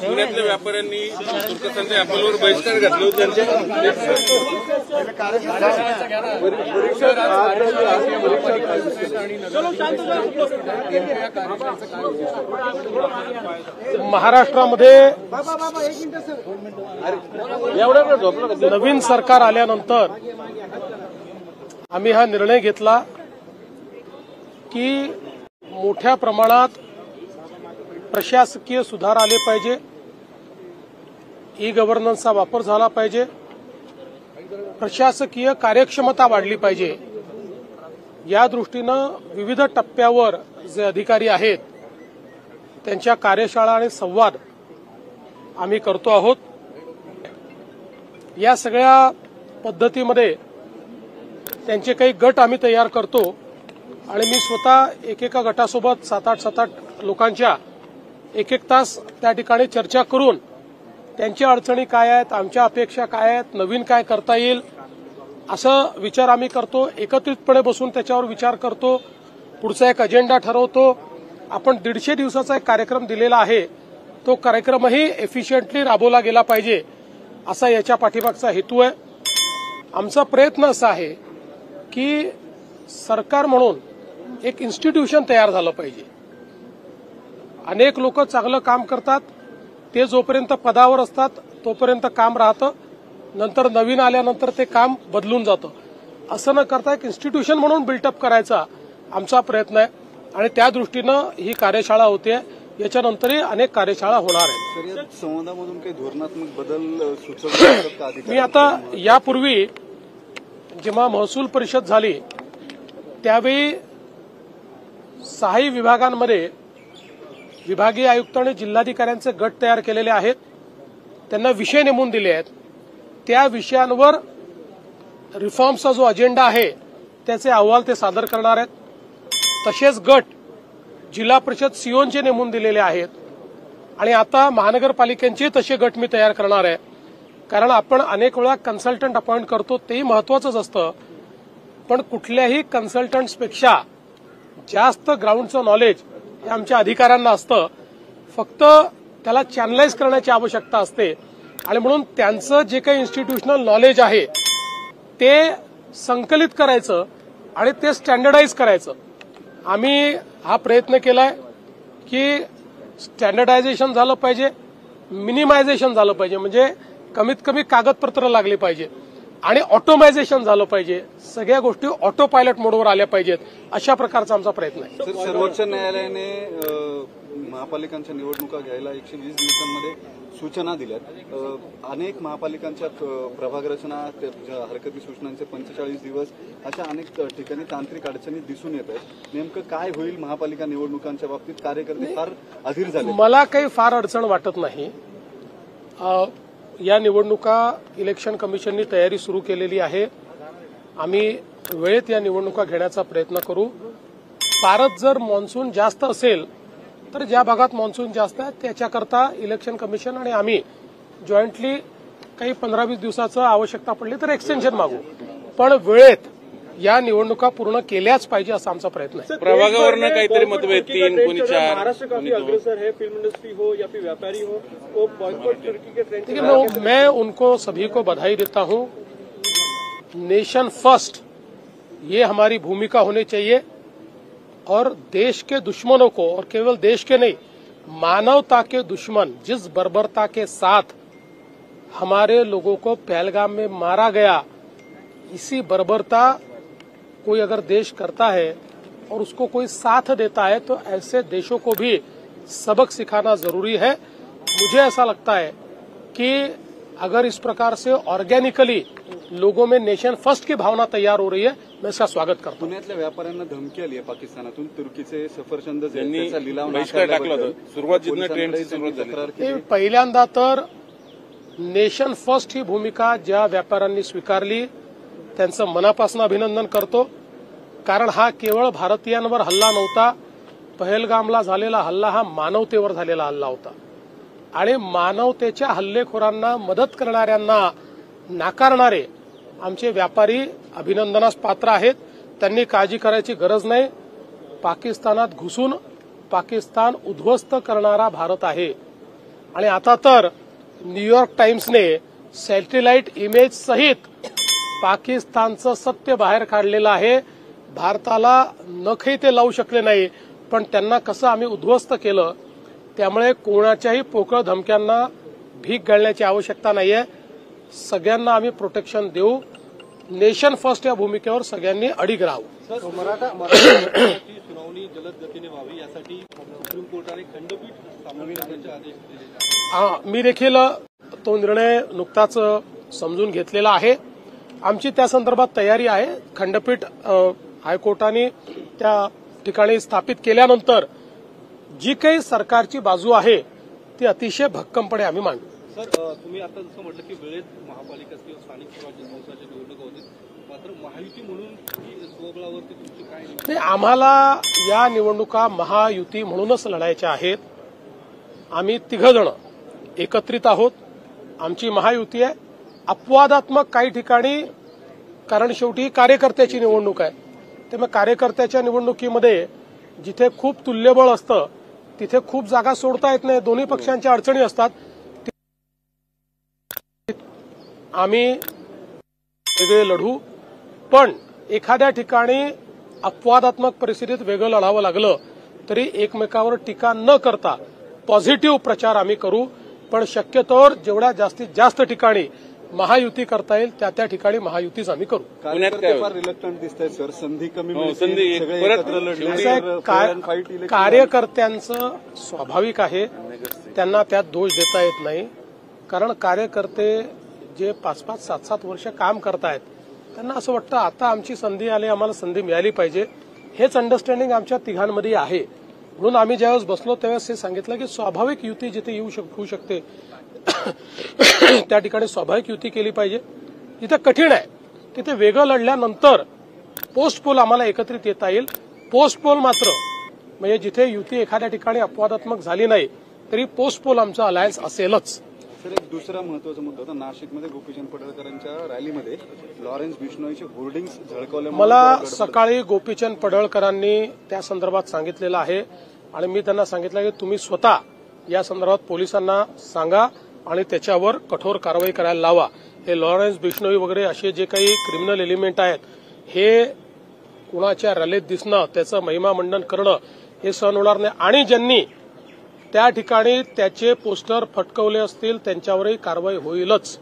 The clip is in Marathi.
पुण्यातल्या व्यापाऱ्यांनी तुर्कस्थानच्या ॲपलवर बहिष्कार घातले होते महाराष्ट्रामध्ये नवीन सरकार आल्यानंतर आम्ही हा निर्णय घेतला की मोठ्या प्रमाणात प्रशासकीय सुधार आले पाहिजे, ई गव्हर्नन्सचा वापर झाला पाहिजे, प्रशासकीय कार्यक्षमता वाढली पाहिजे. या दृष्टीनं विविध टप्प्यावर जे अधिकारी आहेत त्यांच्या कार्यशाळा आणि संवाद आम्ही करतो आहोत. या सगळ्या पद्धतीमध्ये त्यांचे काही गट आम्ही तयार करतो आणि मी स्वतः एकेका गटासोबत 7-8 लोकांच्या एक तास त्या ठिकाणी चर्चा करून त्यांच्या अडचणी काय आहेत, आमच्या अपेक्षा काय आहेत, नवीन काय करता येईल असं विचार आम्ही करतो. एकत्रितपणे बसून त्याच्यावर विचार करतो, पुढचा एक अजेंडा ठरवतो. आपण 150 दिवसाचा एक कार्यक्रम दिलेला आहे, तो कार्यक्रमही एफिशियंटली राबवला गेला पाहिजे असा याच्या पाठीमागचा हेतू आहे. आमचा प्रयत्न असा आहे की सरकार म्हणून एक इन्स्टिट्यूशन तयार झालं पाहिजे. अनेक लोक चांगलं काम करतात, ते जोपर्यंत पदावर असतात तोपर्यंत काम राहतं, नंतर नवीन आल्यानंतर ते काम बदलून जातं. असं न करता एक इन्स्टिट्यूशन म्हणून बिल्टअप करायचा आमचा प्रयत्न आहे आणि त्या दृष्टीनं ही कार्यशाळा होते. याच्यानंतरही अनेक कार्यशाळा होणार आहेत. संवादामधून काही धोरणात्मक बदल सुचवतात? मी आता यापूर्वी जेव्हा महसूल परिषद झाली त्यावेळी 6 विभागांमध्ये विभागीय आयुक्त आणि जिल्हाधिकाऱ्यांचे गट तयार केलेले आहेत. त्यांना विषय नेमून दिले आहेत. त्या विषयांवर रिफॉर्मचा जो अजेंडा आहे त्याचे अहवाल ते सादर करणार आहेत. तसेच गट जिल्हा परिषद सीओंचे नेमून दिलेले आहेत आणि आता महानगरपालिकांचे तसे गट मी तयार करणार आहे. कारण आपण अनेक वेळा कन्सल्टंट अपॉइंट करतो, तेही महत्वाचंच असतं, पण कुठल्याही कन्सल्टंट्सपेक्षा जास्त ग्राउंडचं नॉलेज हे आमच्या अधिकाऱ्यांना असतं. फक्त त्याला चॅनलाइज करण्याची आवश्यकता असते आणि म्हणून त्यांचं जे काही इन्स्टिट्यूशनल नॉलेज आहे ते संकलित करायचं आणि ते स्टँडर्डाइज करायचं. आम्ही हा प्रयत्न केलाय की स्टँडर्डायझेशन झालं पाहिजे, मिनिमायझेशन झालं पाहिजे, म्हणजे कमीत कमी कागदपत्र लागले पाहिजे आणि ऑटोमायझेशन झालं पाहिजे. सगळ्या गोष्टी ऑटो पायलट मोडवर आल्या पाहिजेत, अशा प्रकारचा आमचा प्रयत्न आहे. सर्वोच्च न्यायालयाने महापालिकांच्या निवडणुका घ्यायला 120 दिवसांमध्ये सूचना दिल्यात. अनेक महापालिकांच्या प्रभाग रचना, हरकती सूचनांचे 45 दिवस, अशा अनेक ठिकाणी तांत्रिक अडचणी दिसून येत आहेत. नेमकं काय होईल महापालिका निवडणुकांच्या बाबतीत? कार्यकर्ते फार अधीर झाले. मला काही फार अडचण वाटत नाही. या निवडणुका इलेक्शन कमिशननी तयारी सुरू केलेली आहे. आम्ही वेळेत या निवडणुका घेण्याचा प्रयत्न करू. फारच जर मान्सून जास्त असेल तर ज्या भागात मान्सून जास्त आहे त्याच्याकरता इलेक्शन कमिशन आणि आम्ही जॉईंटली काही 15-20 दिवसाचं आवश्यकता पडली तर एक्सटेन्शन मागू, पण वेळेत या निवडणुका पूर्ण केल्याच पाहिजे असा आमचा प्रयत्न आहे. प्रभागावरनं काहीतरी मतभेद 3 कोणी 4. महाराष्ट्र काफी अग्रसर है, फिल्म इंडस्ट्री हो या फिर व्यापारी हो, वो बॉयकॉट तुर्की के फ्रेंच. देखिए, मैं उनको सभी को बधाई देता हूं. नेशन फर्स्ट ये हमारी भूमिका होनी चाहिए और देश के दुश्मनों को, और केवल देश के नहीं, मानवता के दुश्मन जिस बर्बरता के साथ हमारे लोगों को पहलगाम में मारा गया, इसी बर्बरता कोई अगर देश करता है और उसको कोई साथ देता है तो ऐसे देशों को भी सबक सिखाना जरूरी है. मुझे ऐसा लगता है कि अगर इस प्रकार से ऑर्गेनिकली लोगों में नेशन फर्स्ट की भावना तैयार हो रही है, मैं इसका स्वागत करता हूं. पुण्यातल्या व्यापाऱ्यांना धमकी आली आहे पाकिस्तानातून. तुर्कीचे सफरचंद लिलाव बहिष्कार टाकला होता. सुरुवातीनं ट्रेंडची सुरुवात झाली. पहिल्यांदा तर नेशन फर्स्ट ही भूमिका ज्या व्यापाऱ्यांनी स्वीकारली त्यांचं मनापासून अभिनंदन करतो. कारण हा केवळ भारतीयांवर हल्ला नव्हता. पहलगामला झालेला हल्ला हा मानवतेवर झालेला हल्ला होता आणि मानवतेच्या हल्लेखोरांना मदत करणाऱ्यांना नाकारणारे आमचे व्यापारी अभिनंदनास पात्र आहेत. त्यांनी काळजी करायची गरज नाही. पाकिस्तानात घुसून पाकिस्तान उद्ध्वस्त करणारा भारत आहे आणि आता तर न्यूयॉर्क टाइम्सने सॅटेलाइट इमेज सहित पाकिस्तानचं सत्य बाहेर काढलेलं आहे. भारताला नखही ते लावू शकले नाही, पण त्यांना कसं आम्ही उद्ध्वस्त केलं. त्यामुळे कोणाच्याही पोकळ धमक्यांना भीक घालण्याची आवश्यकता नाहीये. सगळ्यांना आम्ही प्रोटेक्शन देऊ. नेशन फर्स्ट या भूमिकेवर सगळ्यांनी अडिग राहावं. मराठा आरक्षणाची सुनावणी जलद गतीने व्हावी यासाठी सुप्रीम कोर्टाने खंडपीठ स्थापन करण्याचे आदेश दिले आहेत. मी देखील तो निर्णय नुकताच समजून घेतलेला आहे. आमची त्या संदर्भात तयारी आहे. खंडपीठ हायकोर्टाने त्या ठिकाणी स्थापित केल्यानंतर जी काही सरकारची बाजू आहे ती अतिशय भक्कमपणे आम्ही मांडू. सर, तुम्ही आता जसं म्हटलं की वेळेत महापालिका किंवा स्थानिक स्वराज्य संस्थांच्या निवडणुका होतील, मात्र महायुती म्हणून ही स्वबळावरती तुमची काय नाही, आम्हाला या निवडणुका महायुती म्हणूनच लढायच्या आहेत. आम्ही तिघजण एकत्रित आहोत. आमची महायुती आहे. अपवादात्मक काही ठिकाणी, कारण शेवटी कार्यकर्त्याची निवडणूक आहे, त्यामुळे कार्यकर्त्याच्या निवडणुकीमध्ये जिथे खूप तुल्यबळ असतं तिथे खूप जागा सोडता येत नाही. दोन्ही पक्षांच्या अडचणी असतात. आम्ही वेगळे लढू, पण एखाद्या ठिकाणी अपवादात्मक परिस्थितीत वेगळं लढावं लागलं तरी एकमेकावर टीका न करता पॉझिटिव्ह प्रचार आम्ही करू. पण शक्यतोवर जेवढ्या जास्तीत जास्त ठिकाणी महायुती करता येईल त्या ठिकाणी महायुतीच आम्ही करू. कार्यकर्ते फार रिलक्टंट दिसत आहेत सर. संधी कमी मिळते, संधी सगळे परत एकत्र लढले असं आहे, तर fair and fight election कार्यकर्त्यांचं स्वाभाविक आहे, त्यांना त्यात दोष देता येत नाही. कारण कार्यकर्ते जे 5-5, 7-7 वर्ष काम करतायत त्यांना असं वाटतं आता आमची संधी आली, आम्हाला संधी मिळाली पाहिजे. हेच अंडरस्टँडिंग आमच्या तिघांमध्ये आहे. म्हणून आम्ही ज्यावेळेस बसलो त्यावेळेस हे सांगितलं की स्वाभाविक युती जिथे होऊ शकते त्या ठिकाणी स्वाभाविक युती केली पाहिजे. जिथे कठीण आहे तिथे वेगळं लढल्यानंतर पोस्ट पोल आम्हाला एकत्रित येता येईल. पोस्ट पोल मात्र म्हणजे जिथे युती एखाद्या ठिकाणी अपवादात्मक झाली नाही तरी पोस्ट पोल आमचं अलायन्स असेलच. सर, एक दुसरा महत्वाचा मुद्दा होता. नाशिकमध्ये गोपीचंद पडळकरांच्या रॅलीमध्ये लॉरेन्स बिश्नोईचे होर्डिंग्स झळकावल्यामुळे मला सकाळी गोपीचंद पडळकरांनी त्या संदर्भात सांगितलेलं आहे आणि मी त्यांना सांगितलं की तुम्ही स्वतः या संदर्भात पोलिसांना सांगा आणि त्याच्यावर कठोर कारवाई करायला लावा. हे लॉरेन्स बिश्नोई वगैरे असे जे काही क्रिमिनल एलिमेंट आहेत हे कुणाच्या रॅलीत दिसणं, त्याचं महिमा मंडन करणं हे सहन होणार नाही. आणि ज्यांनी त्या ठिकाणी त्याचे पोस्टर फटकवले असतील त्यांच्यावरही कारवाई होईलच.